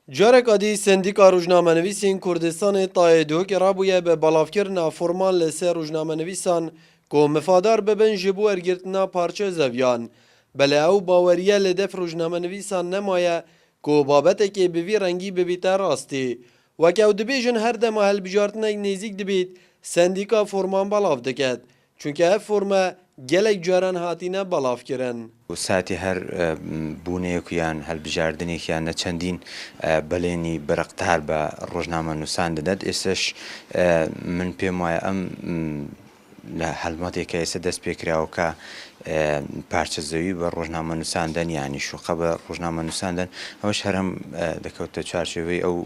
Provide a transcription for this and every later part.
Carek adî Sendîka Rojnamenivîsên Kurdistanê Tayyedûk rabûye bi belavkirina formal li ser rojnamenivîsan ku mifadar bibin ji bo ergirtina parçe zeviyan. Belê ew baweriye li dev rojnamenivîsan nemaye ku babetekê bi vî rengî bibîte rastî. Wek ew dibêjin her dema helbijartinek nêzik dibît, sendîka forman belav diket. Çunke ev forme gelek caran hatine belavkirin. ساتی هر بوونەیەکیان هەلبژاردنێکیان نە چەندین بەلێنی بەرەقتار بە ڕۆژنامە نووسان دەدات ئێستش من پێم وایە ئەم لە هەلمەتێکە ئێستا دەست پێکراوەکە پارچە زەوی بە ڕۆژنامە نووساندن یانی شوقە بە ڕۆژنامە نووساندن ئەوەش هەرم دەکەوتە چارچێوەی ئەو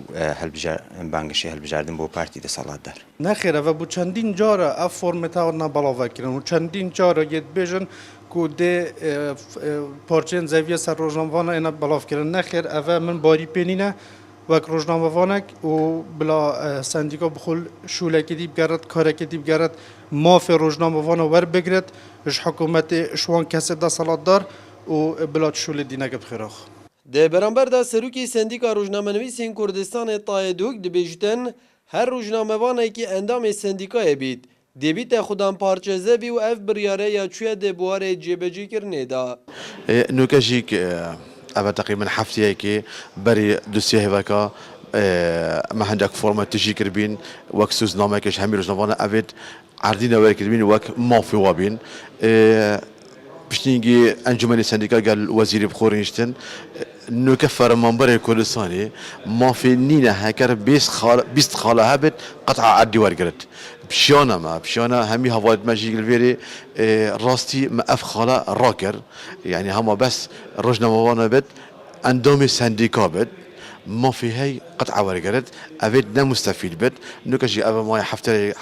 بانگشی هەلبژاردن بۆ پارتی دەسەڵاتدار نەخێرەوە بوو چەندین جارە ئەف فۆرمێتاوە بەڵاوەکردن و چەندین جارە یەکبێژن ku dê parçeyên zeviye ser rojnamevana êne belavkirin nexêr ev e min barî pênîne wek rojnamevanek û bila sendîka bixul şûlekê dî bigeret karekê dî bigeret mafê rojnamevana werbigiret ji hikûmetê ji wan kesê deselatdar û bila şûlê dîneke bixêrax. Di beramber de serokê Sendîka Rojnamenivîsên Kurdistanê Tayyedûk dibêjtin her rojnamevanekî endamê sendîkayê bît. Debîte xudan parçezevî û ev biryare ya çûye dê buharê cêbecîkirinê da. نوکەژیک ئەvە تقریبا هەفتەیەکی بەری دوسیە هێڤەکە ئەمە هەندێک فۆرمە تژی کردبین وەک سوزنامەکەش هەمی ڕۆژنامەوانە ئەوێت عردینە وەرکردبین وەک مافی وابین پشتینگی ئەنجومەنی سەندیکا گەل وەزیری بخۆرینشتن نوکە فەرمانبەرێ کوردستانی مافی نینە هەکەر بیست خاڵە هەبێت قەتع عەردی وەرگرت پشیانە هەمی هەڤایەتمەژی گلڤێرێ ڕاستی ئەف خاڵە ڕاکرد یعنی هەما بەس ڕۆژنامەوانە بێت ئەندامی سەندیکا بێت مافی هەی قەتع وەرگرت ئەوێت نەمستەفید بێت نوکەژی ئەوە مایە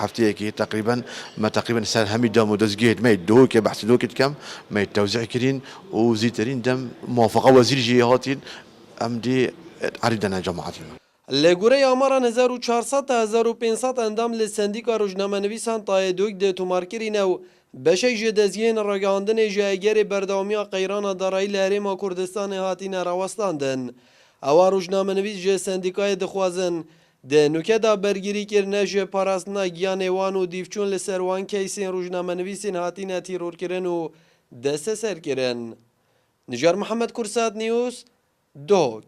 هەفتەیەکی تقریبا ما تقریبا سەر هەمی دام و دەستگێت مەی دۆکێ بەحسی دۆکێت کەم مەی تەوزیع کردین و زیاترین دەم موافقە وەزیری هاتین ئەم دێ عەریدەنە جەماعەتین. Li goreyê amara 1400 ta 1500 endam li Sendîka Rojnamenivîsan Tayyedûk dê tomarkirîne û beşek ji dezgehên ragihandinê ji egerê berdewamiya qeyrana darayî li Herêma Kurdistanê hatine rawestandin. Ewa rojnamenivîs ji sendîkayê dixwazin di nûkeda bergirîkirine ji parastina giyanê wan û dîvçûn li ser wan keysên rojnamenivîsên hatine tîrorkirin û desteserkirin. Nijar Mihemed Kursat News, Duhok.